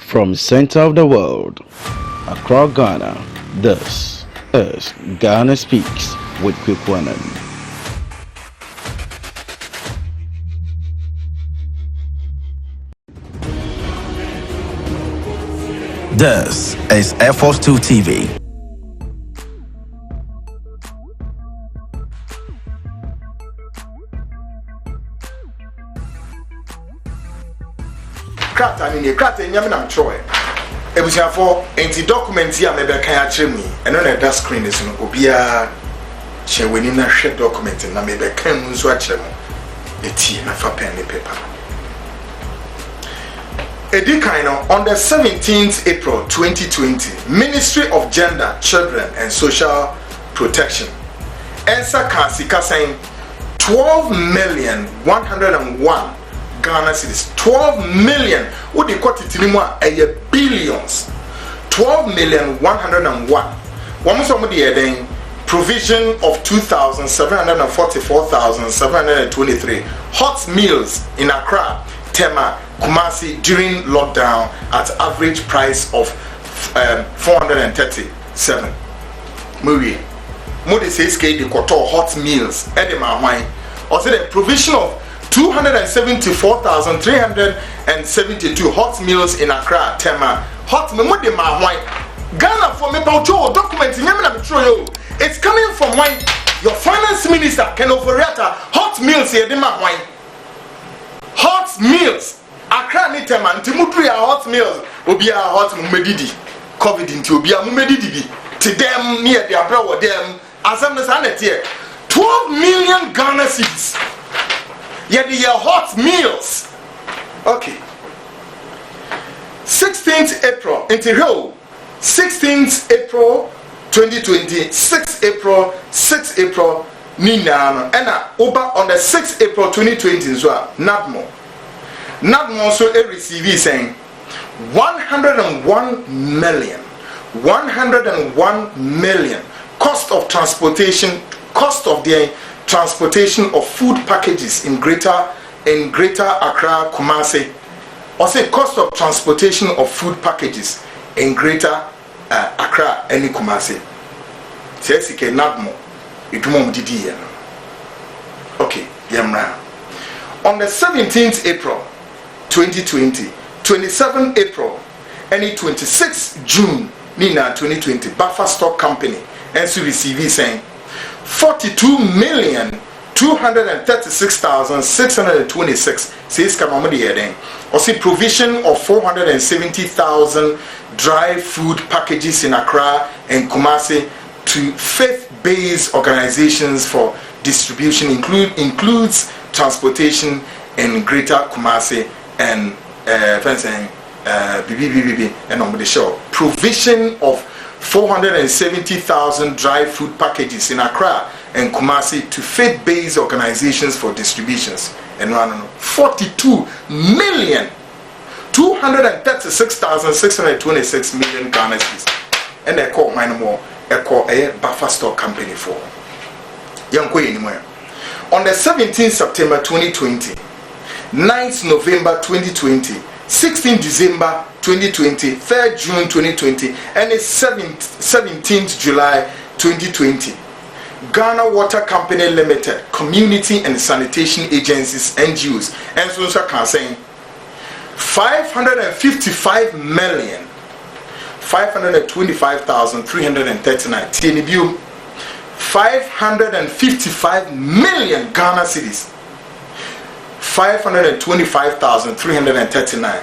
From center of the world, Accra, Ghana, this is Ghana Speaks with Kwaku Annan. This is Air Force 2 TV. Krata ni krata nyame na mtroe ebusiafo enti document ya mebe kan akire mu eno na da screen is no obia cheweni na hwe document na mebe kan mu nso akire mu eti na fa pen ne paper Edikaino on the 17th April 2020 Ministry of Gender, Children and Social Protection Ensa Kasika saying 12,101 Ghana cedis 12 million what they quote it in billions 12,101 one somebody then provision of 2,744,723 hot meals in Accra, Tema, Kumasi during lockdown at average price of 437 Muri Modi says the quarter hot meals edema wine also the provision of 274,372 hot meals in Accra, Tema. Hot meal, what the man wine? Ghana for me, Paucho documents. It's coming from wine. Your finance minister can overreact hot meals here. The man wine. Hot meals. Accra ni Tema. Timutri hot meals. Obi a hot mumedidi. Covid-19. Obi a mumedidi. To them near their brother them. As I'm saying here, 12 million Ghana cedis. Yet the hot meals. Okay. 16th April. Until 16th April 2020. 6th April. 6th April. Nina. And over on the 6th April 2020 as well. Nadmo. Nadmo also received saying 101 million. 101 million. Cost of transportation. Cost of the transportation of food packages in greater Accra, Kumasi. Or say cost of transportation of food packages in greater Accra and Kumasi. Says it cannot more. It won't be okay, Yamra. On the 17th April 2020, 27th April, and 26th June, Nina 2020, Buffer Stock Company, and so receive saying 42,236,626 says Kamamadi Eden. Or see provision of 470,000 dry food packages in Accra and Kumasi to faith-based organizations for distribution includes transportation in Greater Kumasi and BBBB and on the show. Provision of 470,000 dry food packages in Accra and Kumasi to faith-based organizations for distributions. And 42,236,626 million Ghana cedis. And they call mine more. They call a Buffer Stock Company for. Anywhere. On the 17th September 2020, 9th November 2020, 16th December 2020, 3rd June 2020, and 17th July 2020. Ghana Water Company Limited, Community and Sanitation Agencies, NGOs, and so can say 555,525,339. TNB 555 million Ghana cedis. 525,339.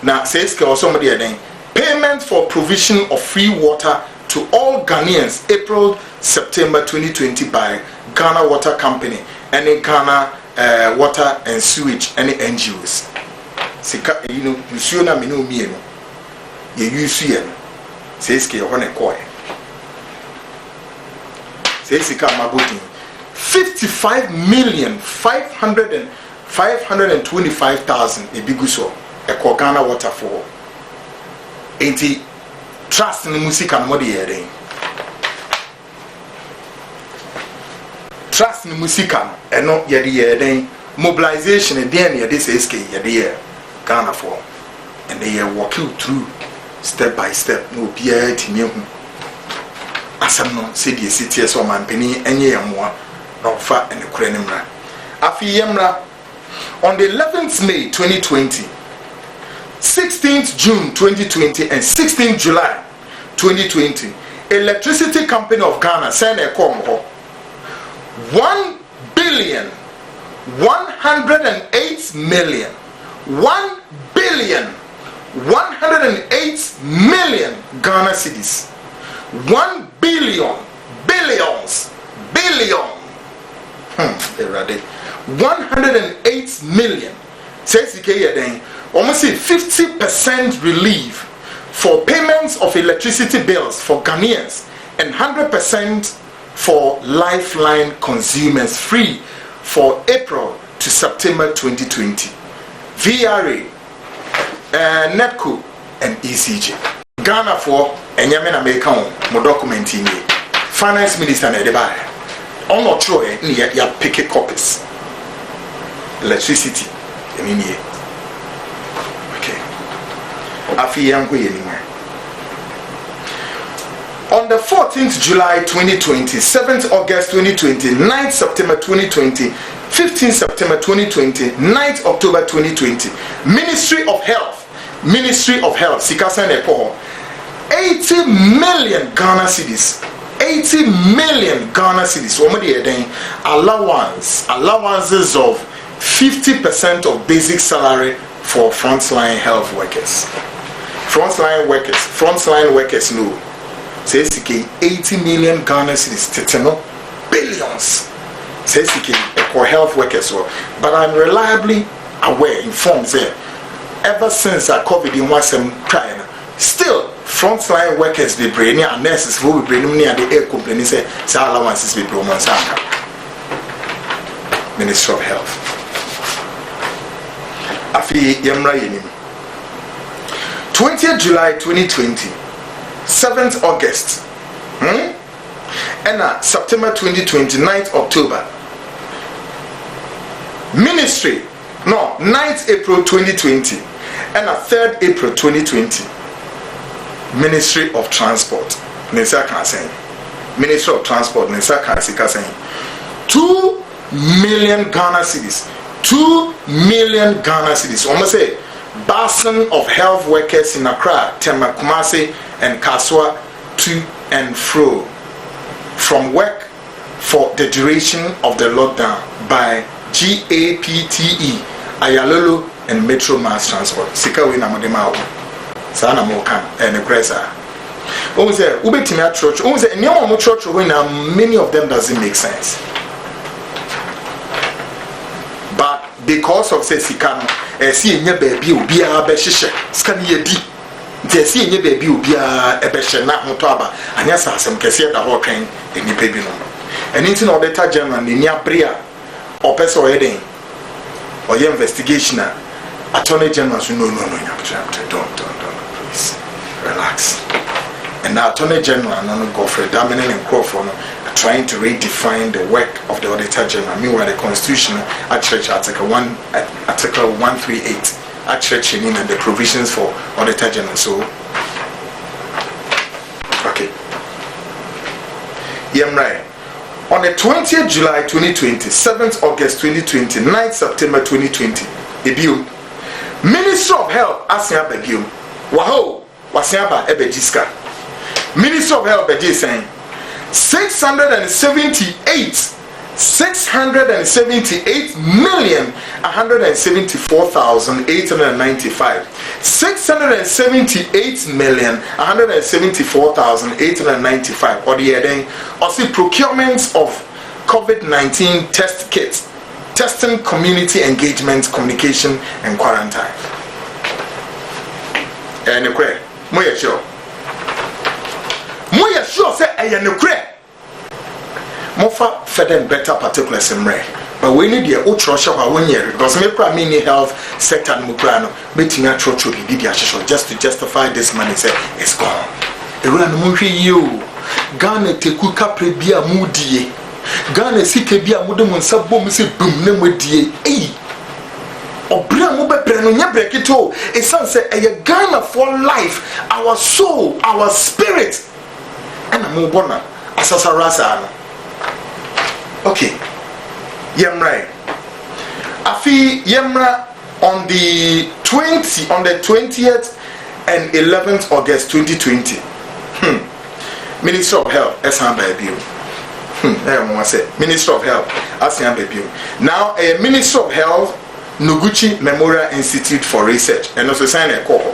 Now, says somebody again. Payment for provision of free water to all Ghanaians April September 2020 by Ghana Water Company and Ghana Water and Sewage and NGOs. You know, you see na mino me no. You use here. Says ke one koi. Says ka maboti 55,525,000 ebiguso eko Ghana Water for. Enti trust in music and modi yere. Trust in music and no yere yere mobilization and then yere say SK yere Ghana for. and they are walking through step by step. No Pierre Timio. As I'm not said the city as my penny and ye more, no fat and the Krenimra. Afi Yemra on the 11th May 2020, 16th June 2020, and 16th July 2020, Electricity Company of Ghana sent a call 1,108,000,000 Ghana cedis. 1 billion, billions, billion. 108 million. Says the almost 50% relief for payments of electricity bills for Ghanaians and 100% for lifeline consumers free for April to September 2020. VRA, NETCO, and ECG. Ghana for Enyamen American, more documenting Finance Minister Nedeba. On not true, ya pick copies. Electricity, okay. On the 14th July 2020, 7th August 2020, 9th September 2020, 15th September 2020, 9th October 2020, Ministry of Health, Sikasa Nepo, 80 million Ghana cedis. 80 million Ghana cedis. Allowances of 50% of basic salary for frontline health workers. Frontline workers no. Says 80 million Ghana cedis. Teteno billions. Says for health workers. But I'm reliably informed there. Ever since COVID was crying, still frontline workers be bringing and nurses who be bringing near the air company say allowances be brought Ministry of Health. Afi Yemra Yenim. 20th July 2020, 7th August, and September 2020, 9th October. Ministry, 9th April 2020, and 3rd April 2020. Ministry of Transport, Ministry of Transport, 2 million Ghana cedis. 2 million Ghana cedis. Almost say basin of health workers in Accra, Tema, Kumasi, and Kaswa to and fro from work for the duration of the lockdown by GAPTE, Ayalolo, and Metro Mass Transport. Sikawi na modema Sana Mokan and the Gresa. Almost say Ubetimia Church, almost say Nyamu Church when many of them doesn't make sense. But because of say Sikano, see in your baby will be a beshisha, scan ye deep. They see in your baby will be a besha, not Mutaba, and yes, some can see the whole train in the baby number. And it's not the German in Yabria or Peso heading or your investigation. Attorney General, no, don't, please, relax. And the Attorney General, Godfrey Daminen and Crawford, are trying to redefine the work of the Auditor General. Meanwhile, the Constitution, Article 138, actually and the provisions for Auditor General. So, okay. Right. On the 20th July 2020, 7th August 2020, 9th September 2020, Ibiu, Minister of Health, Asia Bagium, Waho, Wasiaba Ebejiska. Minister of Health Beji saying 678,174,895. 678,174,895. Or the heading, also procurements of COVID-19 test kits, testing, community engagement, communication, and quarantine. And the question, Moya sure say I am no credit. Mofa fed and better particulars in rare. But we need the ultra shop 1 year because many health sector and Mukrano meeting a church will be just to justify this money. Say it's gone. Iran Muhi you Ghana teku capre bia moody. Ghana sike bia mudum sabo say boom name with obra mo bebre no nya break it all. It sounds say a Ghana for life, our soul, our spirit. And mo bona asasa rasa no. Okay. Yemra. Afi yemra on the 20th and 11th August 2020. Minister of Health, Minister of Health, now a Minister of Health, Noguchi Memorial Institute for Research, and also sign a call.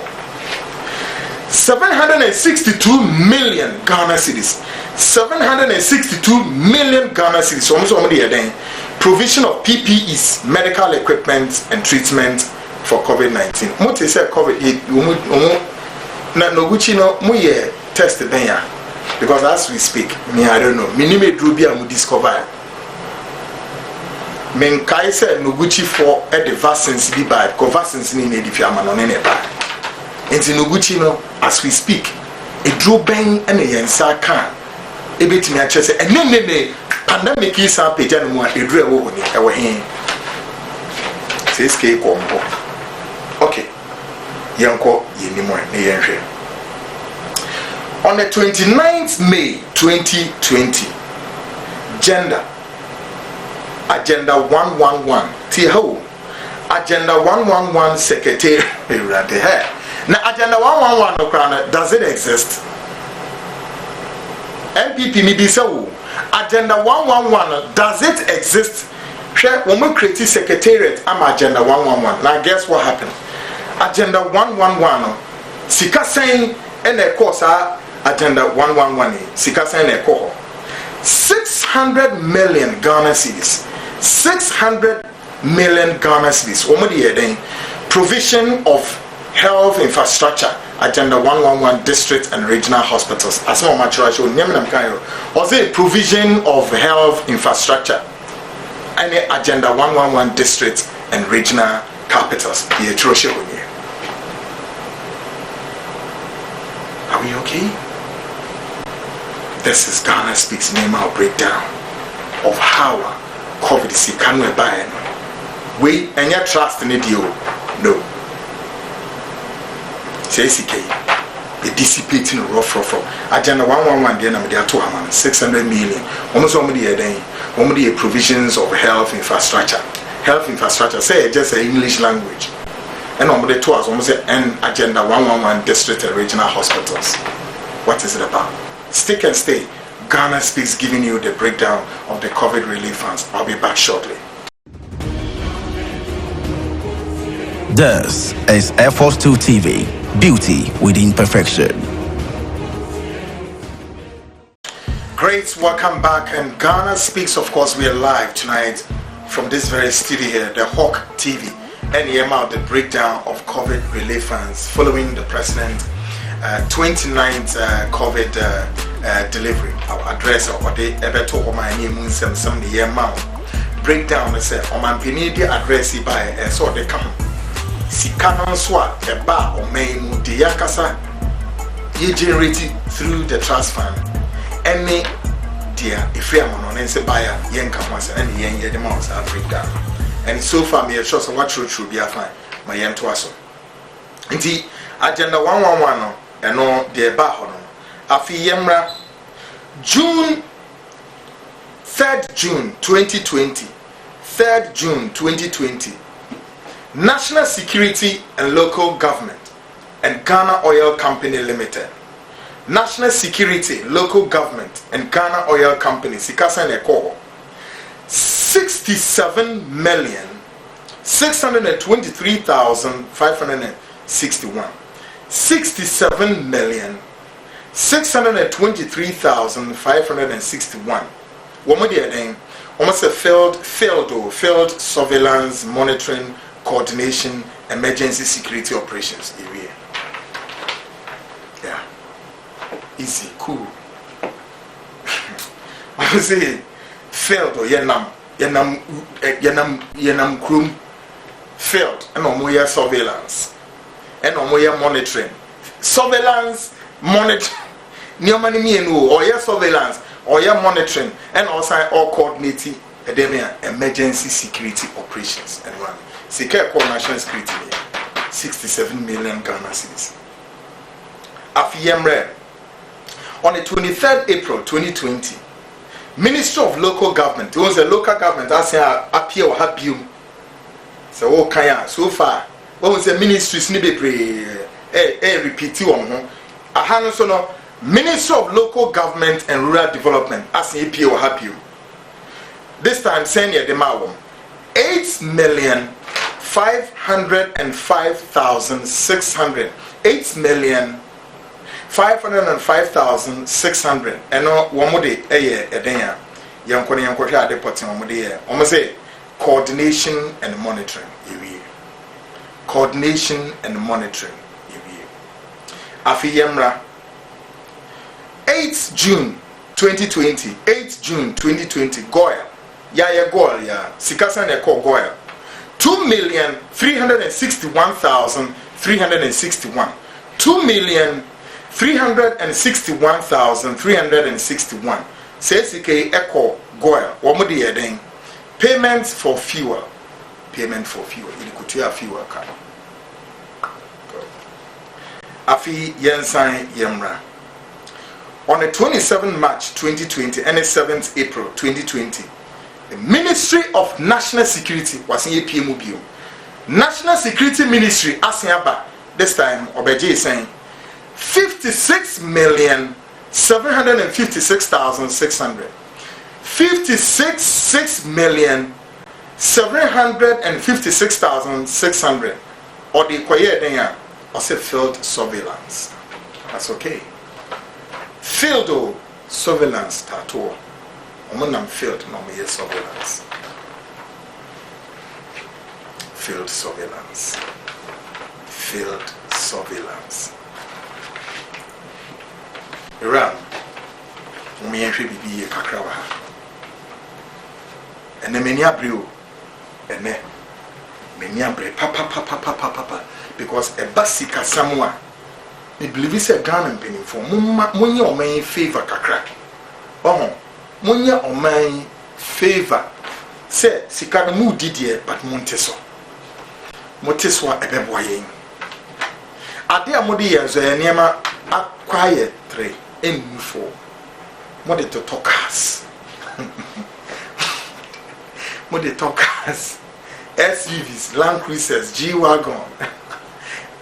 762 million Ghana cedis. 762 million Ghana cedis. Almost already a day. Provision of PPEs, medical equipment and treatment for COVID-19. What is said COVID? Noguchi no muye test the because as we speak, I don't know. Minime drubia mu discover. Men kai said Noguchi for the vaccines be bad. Because vaccines ni ne di fiama no ne bad. Enti Noguchi no as we speak, e dro ben and e yensa kan. E betimi a chese ne pandemic is a page and more e dro e wo ni e wo hin. Says ke kombo. Okay. Yanko yenimo ne yenhwe. On the 29th May 2020, Agenda 111, Tiho, Agenda 111 Secretary, now Agenda 111, does it exist? MPP maybe so. Agenda 111, does it exist? When we create Secretariat, I'm Agenda 111. Now guess what happened? Agenda 111, Sika saying, and of course, Agenda 111 Sikasa and Eko 600 million Ghana cedis. 600 million Ghana cedis. Provision of health infrastructure. Agenda 111 district and regional hospitals. As more mature show was a provision of health infrastructure. And Agenda 111 district and regional capitals. Are we okay? This is Ghana Speaks Name-Out breakdown of how COVID is can we buy no. We and your trust in it you no. Says the dissipating rough. Agenda 111 then they are 600 million. Almost somebody a provisions of health infrastructure. Health infrastructure say just an English language. And on the tours almost an Agenda 111 district and regional hospitals. What is it about? Stick and stay. Ghana Speaks giving you the breakdown of the COVID relief funds. I'll be back shortly. This is Air Force 2 TV. Beauty within perfection. Great, welcome back. And Ghana Speaks, of course, we are live tonight from this very studio here, the Hawk TV. And here out the breakdown of COVID relief funds following the president 29th COVID delivery. Our address or the Ebeto or my name some the year amount breakdown. I said, on my Pinidi address by a sort of come. Si canon swat a bar or main the Yakasa ye generated through the trust fund. Any dear if you are on any buyer, Yanka once and any yen the months are breakdown. And so far, me a choice of what should be a fine. My young twasso. Indeed, Agenda 111 and all the Bahono. Afi Yemra, June 3rd June 2020. 3rd June 2020. National Security and Local Government and Ghana Oil Company Limited. National Security, Local Government and Ghana Oil Company, Sikasa and Eko. 67,623,561. 67,623,561. What more they almost a failed surveillance, monitoring, coordination, emergency security operations area. Yeah, easy, cool. I say failed or yenam krum failed and omoya surveillance and omoya monitoring surveillance monitoring neomani me no or surveillance or monitoring and also all coordinating emergency security operations and one secure call national security 67 million Ghana cedis. Afiyemre on the 23rd April 2020, Ministry of Local Government, it was a local government as appear or have you so kaya so far what was the ministries ni bebre repeat on ho so no Ministry of Local Government and Rural Development as appear or have you this time send you the mawom 8,505,600 8,505,600 eno womode eden ya yankone yankwohwe ade potin womode ye omo say coordination and monitoring ewie coordination and monitoring ewie afiyemra 8 June 2020 goya ya goal ya sikasa na call goya 2,361,361 2,361,361 says echo goil what the eden payments for fuel in kutia fuel car afi yensan yemra on the 27th March 2020 and the 7th April 2020 the Ministry of National Security was in PMU National Security Ministry asiaba this time obeje saying 56,756,600 56,756,600 or the quiet then or say field surveillance. That's okay. Field surveillance tattoo. Field no surveillance. Field surveillance. Field surveillance. Iran, we are going to be a kakrawa. And the many abriu, and then many abre, papa, because a basika somewhere. Me believe it's a Ghana penny for Munya or my favor kakra. Oh, Munya or my favor. Say, Sikana mu didier, but Monteso. Monteswa ebeboying. Ade amodi yanzo enema acquire 3 in 4 mode to talkers mode talkers SUVs Land Cruisers G-Wagon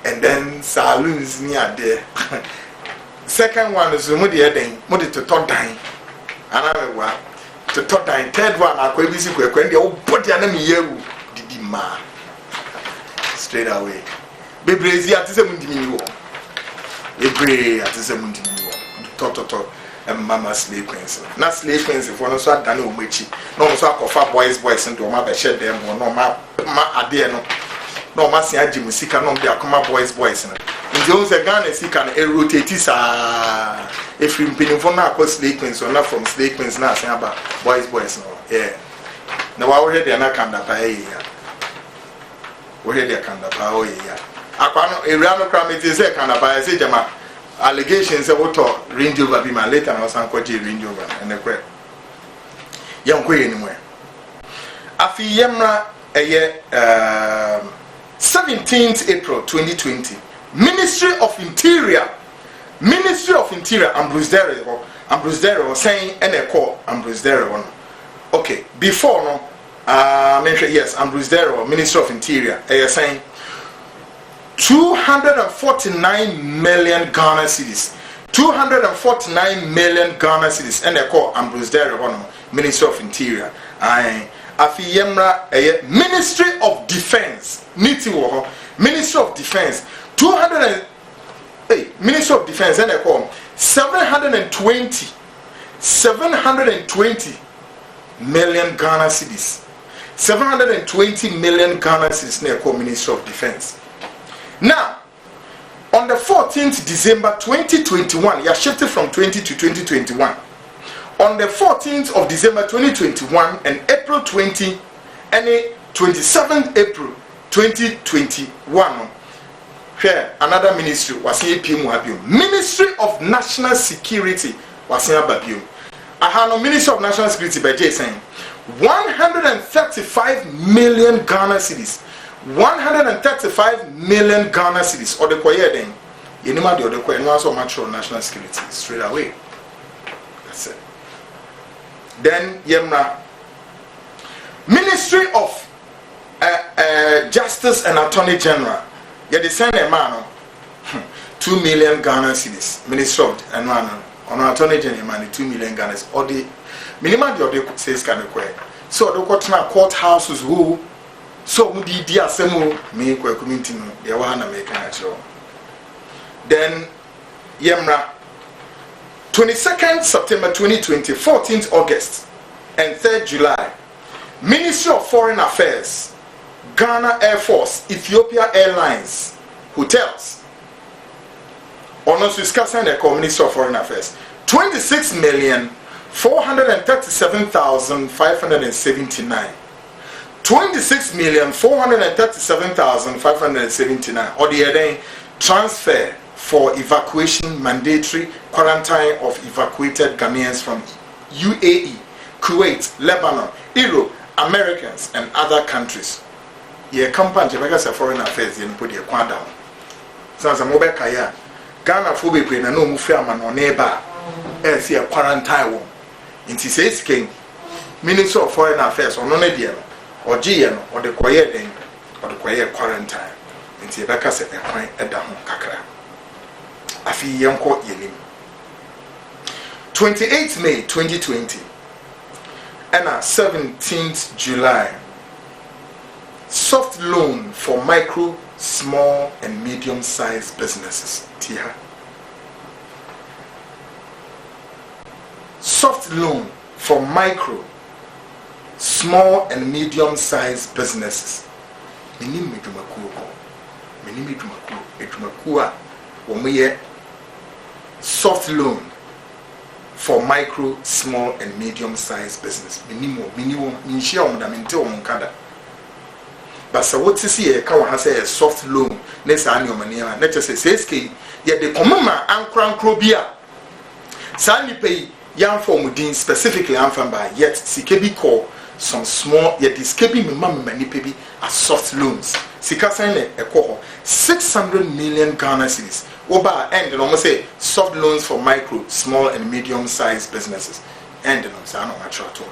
and then saloons near there second one is mode eden mode to talk dying another one to talk dying third one akwa bisi kwekwe ndi obodi anam yewu didi ma straight away bebrezi atise mundimi wo bebre atise mundimi wo to mama slave queens na slave queens for no so adane o machi no so akofa boys ndo ma be share dem no ma ade no ma si agi musika no be akoma boys no ndi o se Ghana sika no e rotate sa e free mpini for na akọ slave queens or na from slave queens na asen aba boys no yeah na wa wo he de na kanda pa ya wo he de kanda pa o ya akwa no ewura no kra meti se kanda pa ya se jama allegations say what Range Rover be my later na san kwaje Range Rover and the crap yanko anywhere afi yemra 17th April 2020 Ministry of Interior Ambrose Dere saying and call Ambrose Dere one okay before no yes Ambrose Dere Ministry of Interior saying 249 million Ghana cedis. 249 million Ghana cedis. And they call Ambrose Dere, Minister of Interior. Afiyemra, Ministry of Defense. Nitiwo, Ministry of Defense. Ministry of Defense. And they call 720 million Ghana cedis. 720 million Ghana cedis. They call Ministry of Defense. Now, on the 14th December 2021, you are shifted from 20 to 2021. On the 14th of December 2021 and April 20 and 27th April 2021, here another ministry was here. Ministry of National Security was here. Ahano Ministry of National Security by Jay saying 135 million Ghana cedis. 135 million Ghana cedis. Or the Koye then. Yenima the Koye no answer natural national security straight away. That's it. Then Yemna Ministry of Justice and Attorney General. Yeah, they send a man 2 million Ghana cedis. Ministry of and on Attorney General man 2 million Ghana cedis. Or the minimum the says kind of way. So the courthouses who so mudi dia semu me kwa community no they wana make natural. Then Yemra 22nd September 2020, 14th August and 3rd July. Ministry of Foreign Affairs, Ghana Air Force, Ethiopia Airlines, hotels. Honors discussing the Ministry of Foreign Affairs. 26,437,579. 26,437,579. Or the other transfer for evacuation, mandatory quarantine of evacuated Ghanaians from UAE, Kuwait, Lebanon, Europe, Americans, and other countries. Ye company because of foreign affairs you put your quan down. Since I'm over Kaya, Ghana phobic na no mufia man on neighbor. See a quarantine one. In says King, Minister of Foreign Affairs or Nonedian or GN or the Koye then or the Koye quarantine. In Tibaka said a point at the Kakra. Afi Yanko Yelim. 28th May 2020 and 17th July. Soft loan for micro, small and medium-sized businesses. Tia. Soft loan for micro, small and medium-sized businesses. Minim edumakuwa womiye soft loan for micro, small and medium-sized business. Minimum inshia omdamente omunkada. But so what you see a say soft loan next annual money. Let's just say SK yet the commuma and crobia. Sandy pay young form within specifically I'm by yet CKB call some small yet this KB many baby as soft loans. Sikasane a call 600 million Ghana cedis. Oba and almost say soft loans for micro, small and medium sized businesses. And no say no natural to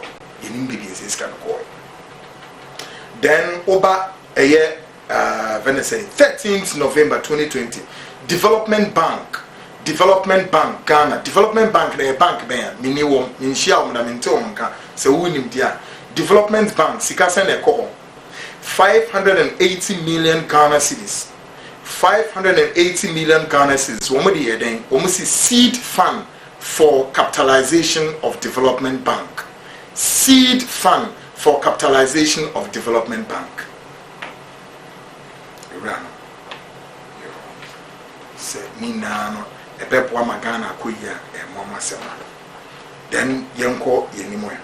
in is kind of call. Then Oba a year Venice 13th November 2020 Development Bank Ghana Development Bank the bank ban minimum in share so winim dia Development Bank Sikasen Eko 580 million Ghana cedis 580 million Ghana cedis womodi eden womusi seed fund for capitalization of Development Bank seed fund for capitalization of Development Bank. Iran. Say Minano, a Bepwa Magana Kuya, and Mama Sema. Then Yanko Yenimoya.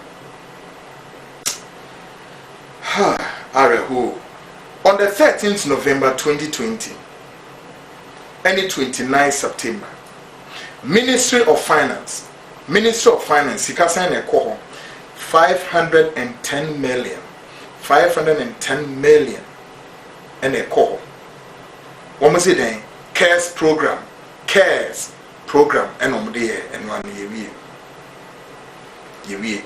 Areho. On the 13th November 2020, and the 29th September, Ministry of Finance, Sikasan Ekoho. 510 million and a call. What was it then? CARES program and on the and 1 year.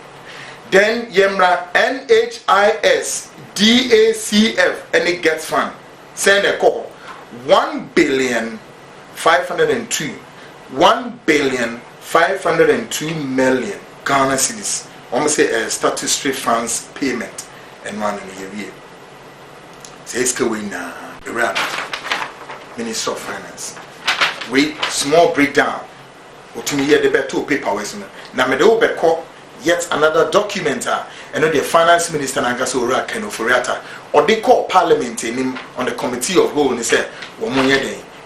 Then Yemra NHIS DACF and it gets fund. Send a call 1,502 million Ghana cedis. Almost say a statutory funds payment and 1 year. Says Kawina, Iran, Minister of Finance. We small breakdown. What to me here the better paper was now me do beko yet another document and the finance minister Nangaso Ora Kenoforiata or they call parliament in him on the committee of whole and they say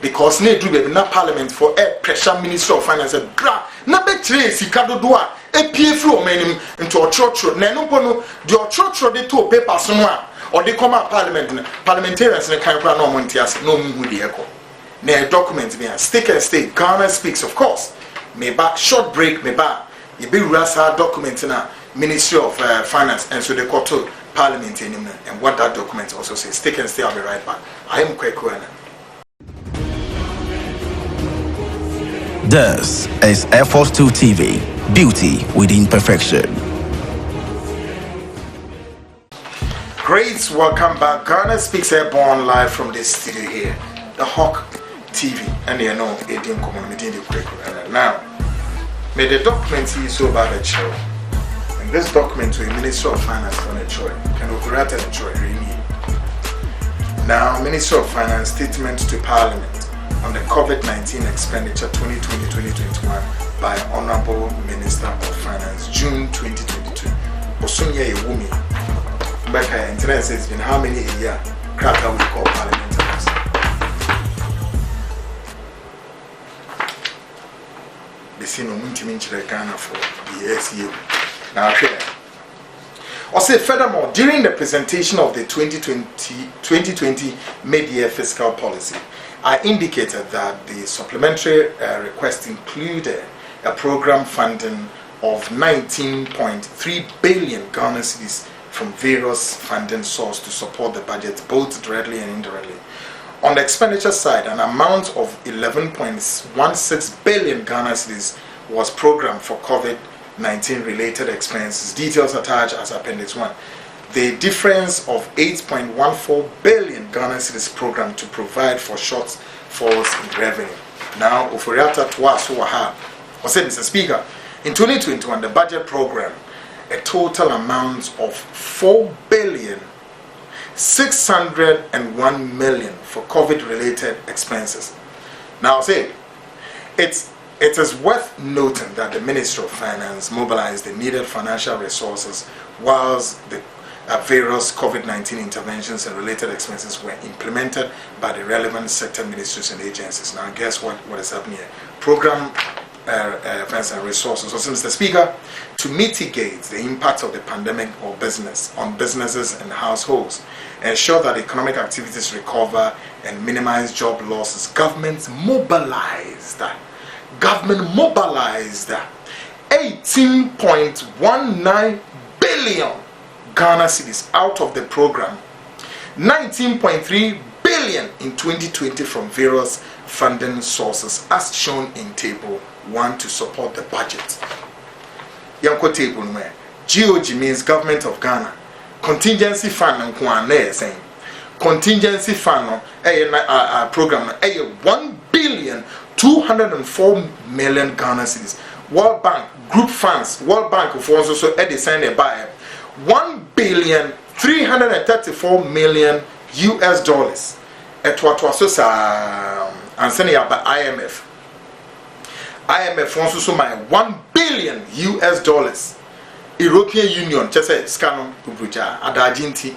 because ne do be na parliament for a pressure minister of finance bra na be trace sikado do a epie fro manim into otrotro na no pono the otrotro de to paper so no or they come out parliament parliamentarians ne kan kra no montias no mu hu de eko na document be stick and stay Ghana speaks of course me back short break me back you be rasa document na Ministry of Finance, and so they got to Parliament anymore. And what that document also says. Take and stay, I'll be right back. I am Kwaku Annan. This is Air Force 2 TV, beauty within perfection. Great, welcome back. Ghana Speaks Airborne live from the studio here, the Hawk TV, and you know, it didn't come on, now. May the document is so about the show. And this document to the Minister of Finance on a choice, and operator a choice. Now, Minister of Finance statement to Parliament on the COVID-19 expenditure 2020-2021 by Honorable Minister of Finance, June 2022. Osunya Ewumi. Becca interest has been how many a year? Cracker we call parliamentarians. The scene of Muntiminchile Ghana for the SEU. Now, here. Also, furthermore, during the presentation of the 2020 mid-year fiscal policy, I indicated that the supplementary request included a program funding of 19.3 billion Ghana cedis from various funding sources to support the budget, both directly and indirectly. On the expenditure side, an amount of 11.16 billion Ghana cedis was programmed for COVID-19 related expenses. Details attached as Appendix 1. The difference of 8.14 billion Ghana cedis programmed to provide for shortfalls in revenue. Now, Oforiata Twaso Waha, or said Mr. Speaker, in 2021, the budget program a total amount of 4 billion 601 million for COVID-related expenses. Now, say it is worth noting that the Ministry of Finance mobilized the needed financial resources whilst the various COVID-19 interventions and related expenses were implemented by the relevant sector ministries and agencies. Now, guess what is happening here? Program funds and resources. So, Mr. Speaker, to mitigate the impact of the pandemic on businesses and households, ensure that economic activities recover and minimize job losses, government mobilized 18.19 billion Ghana cedis out of the program, 19.3 billion in 2020 from various funding sources as shown in table 1 to support the budget. Yanko table where GOG means Government of Ghana. Contingency fund and Kwane saying contingency fund program 1 billion 204 million Ghana cedis. World Bank group funds, World Bank of also send a buy 1 billion 334 million US dollars. At what was and sending by IMF also so my 1 billion US dollars. European Union just say scan ubruja adajinti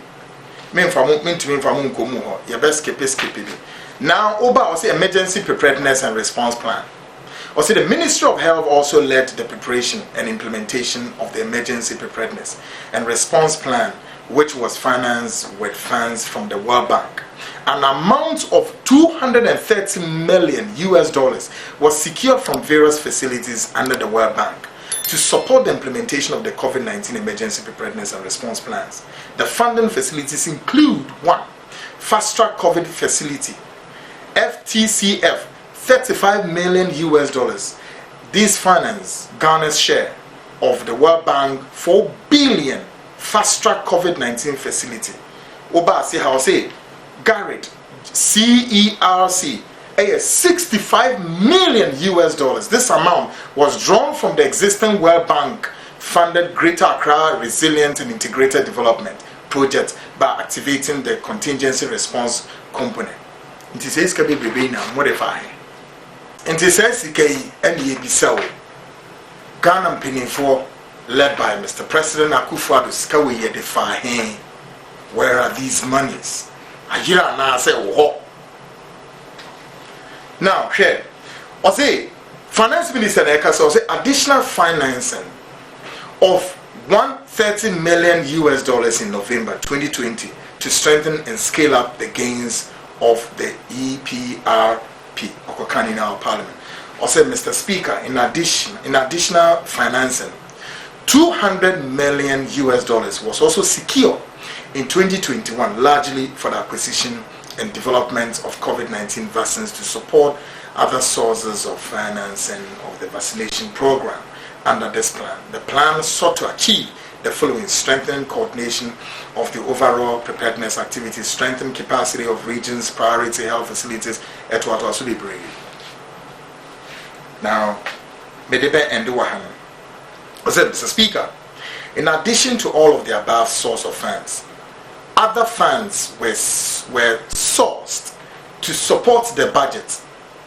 men from nkomu ho your best skip it. Now over also emergency preparedness and response plan. Also the Ministry of Health also led the preparation and implementation of the emergency preparedness and response plan, which was financed with funds from the World Bank. An amount of 230 million US dollars was secured from various facilities under the World Bank to support the implementation of the COVID-19 emergency preparedness and response plans. The funding facilities include 1. Fast Track COVID Facility, FTCF, 35 million US dollars. This finance Ghana's share of the World Bank 4 billion Fast Track COVID-19 facility. Oba say how say Garrett CERC 65 million US dollars. This amount was drawn from the existing World Bank funded Greater Accra Resilient and Integrated Development project by activating the contingency response component. It says can be now modify. It says NEBISAO Ghana Penifo led by Mr. President Akufo-Addo Skawe Yedefah. Where are these monies? Ajira na say wo. Now, here, I say, Finance Minister Eka say additional financing of 130 million US dollars in November 2020 to strengthen and scale up the gains of the EPRP, Okokani in our Parliament. I said, Mr. Speaker, in additional financing $200 million was also secured in 2021, largely for the acquisition and development of COVID-19 vaccines to support other sources of financing of the vaccination program. Under this plan, the plan sought to achieve the following: strengthen coordination of the overall preparedness activities, strengthen capacity of regions, priority health facilities, etc. Now, Medebe and Duwahan. Mr. Speaker, in addition to all of the above source of funds, other funds were sourced to support the budget.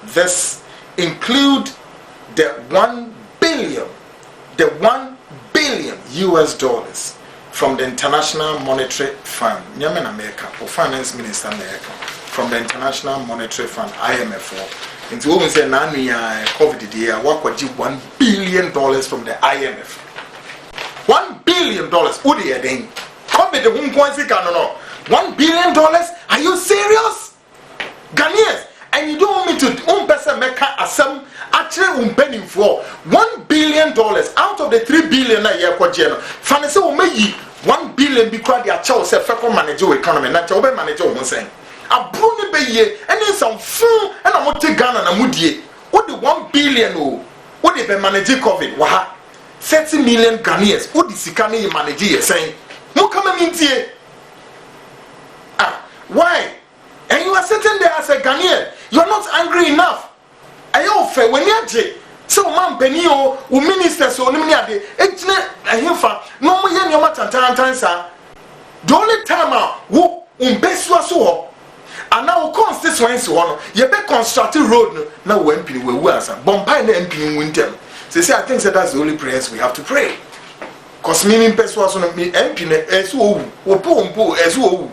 This include the $1 billion US dollars from the International Monetary Fund. Nyamen America, or Finance Minister America, from the International Monetary Fund, IMF. Into what we say now, COVID year, what would you $1 billion from the IMF? $1 billion. What do you think? COVID the $1 billion? Are you serious? Ghanaians, and you don't want me to make some actually penny for $1 billion out of the $3 billion a year. Fancy will make $1 billion because they are chosen to manage your economy, not to manage your own saying. A bruni be ye, and then some fool, and I'm going to Ghana and Moody. What the $1 billion? What if they manage COVID? Waha 30 million Ghanaians. What is Sikani manage saying? No come in here. Why? And you are sitting there as a Ghanaian. You are not angry enough. I offer when you are so man penio o minister so nimni ade ejina ahemfa no mo ye nyoma tantan sa the only time wo umbesua so ho ana wo constituency ho no ye be construct road no na wo mpini wewu asa bompai na mpini wuntem say I think that's the only prayers we have to pray, cause me pesua so no me mpini esu owu wo pompo esu owu,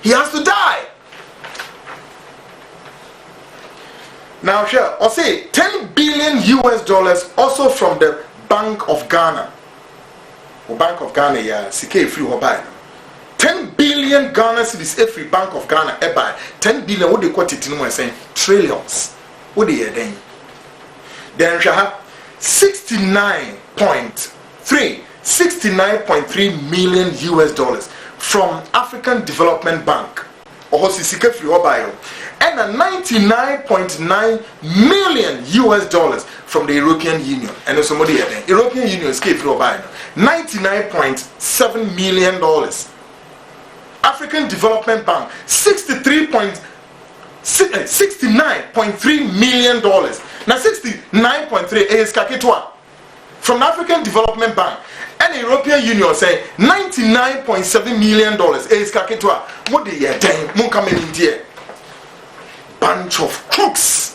he has to die. Now, sure, I'll say $10 billion US dollars also from the Bank of Ghana. The Bank of Ghana, yeah, CK free or buy. 10 billion Ghana cedis every Bank of Ghana buy. 10 billion, what they quote it in saying trillions. What they are doing? Then we have 69.3 million US dollars from African Development Bank. Or CK free or buy. And a 99.9 million US dollars from the European Union. And somebody the European Union is gave $99.7 million. African Development Bank $69.3 million. Now 69.3 is kakitwa from the African Development Bank. And the European Union say $99.7 million is kakitwa. What do you think? Mo come in here. Bunch of crooks.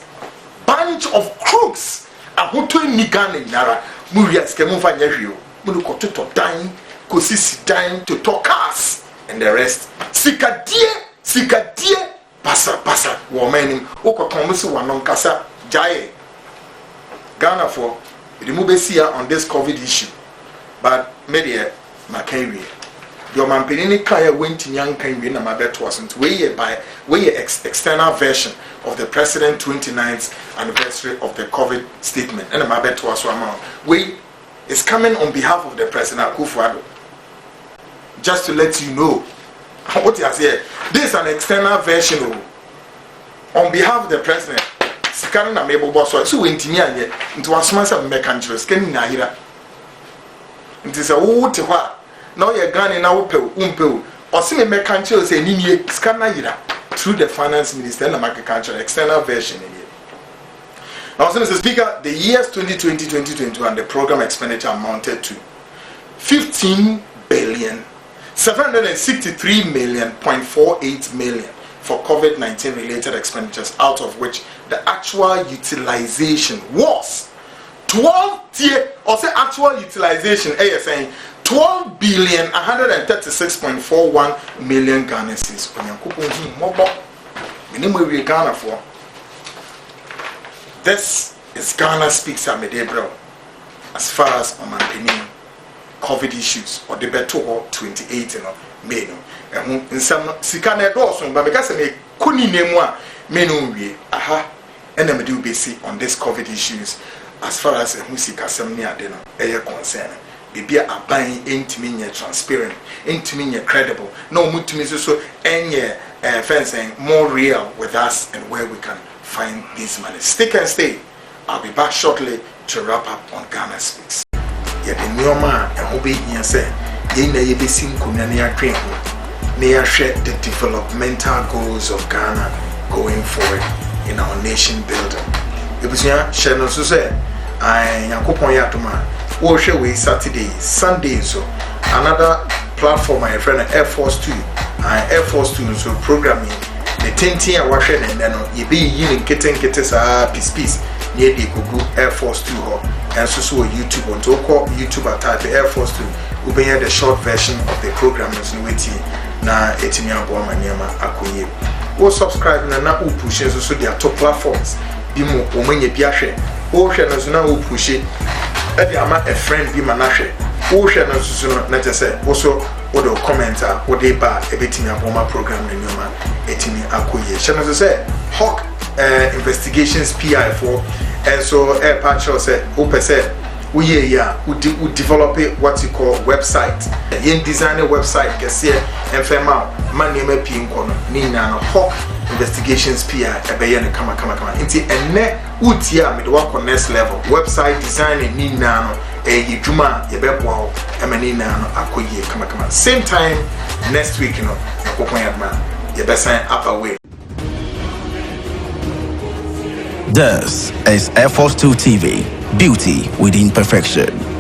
Ahoto ni Ghana nara. Murias ke mfa nyahweo. Mu ko toto dan, ko sisi dan to talk cars and the rest. Sikadie pasa wo manim. Okoton so wanon kasa jaye. Ghana for the mu be on this COVID issue. But media makanwie. Your manpenini kaya went in young kind na mabeto wasn't way external version of the president 29th anniversary of the COVID statement and mabeto was amount we is coming on behalf of the president Akufo-Addo. Just to let you know what he has here. This is an external version on behalf of the president. Sikana na mebo boss so wentimi anye into asmansa mekanjros keni na hira. It is a wote hwa now you're gone now umpel or see me country say ni scanner through the finance minister and the agriculture external version in here. Now, Mr. Speaker, the years 2020-2021 and the program expenditure amounted to 15,763,000,048 million for COVID-19 related expenditures, out of which the actual utilization was 12,136.41 million Ghana cedis. This is Ghana Speaks at Medebro as far as Omampini COVID issues or the better 28 May. And some Sikana Dawson, but because I couldn't name one, Menu, aha, and then do BC on this COVID issues as far as a Musika Semnia dinner, a concern. bibi aban entimi nye transparent entimi nye credible no mutumi so enye fencing more real with us and where we can find this money. Stick and stay. I'll be back shortly to wrap up on Ghana Speaks. Yeah, the new man and Obi say, ye na ye be seen kunania train near share the developmental goals of Ghana going forward in our nation building. It was ya share no so say I yakopon yatoma wo hwe we Saturday Sunday so another platform my friend Air Force 2 Air Force 2 so programming the 10 a wahwe ne no ye be yi nkete sa peace near the Google Air Force 2 ho and so YouTube on to call YouTube type Air Force 2 we the short version of the program is no waiting na etimi abo amanyama akoye wo subscribe na wo push so their top platforms bi mo o manye bi ahwe wo hwe no so na wo push e dey ama a friend bi manahwe wo hwe no so na tese wo so wo do commenter wo dey ba e betimi abo ma program na nyoma etimi akoye channel so say Hawk investigations PI for and so air patch say wo pese we develop what you call website. Yen design a website kese and fema man name pi nkono ni na Hawk investigations PI ebeye ne kama nti enne utia me de work on next level website design ni na no yidwuma ye beboa ho emani na no akoye kama same time next week you know akokon yadma ye besan up away. This is Air Force 2 TV, beauty within perfection.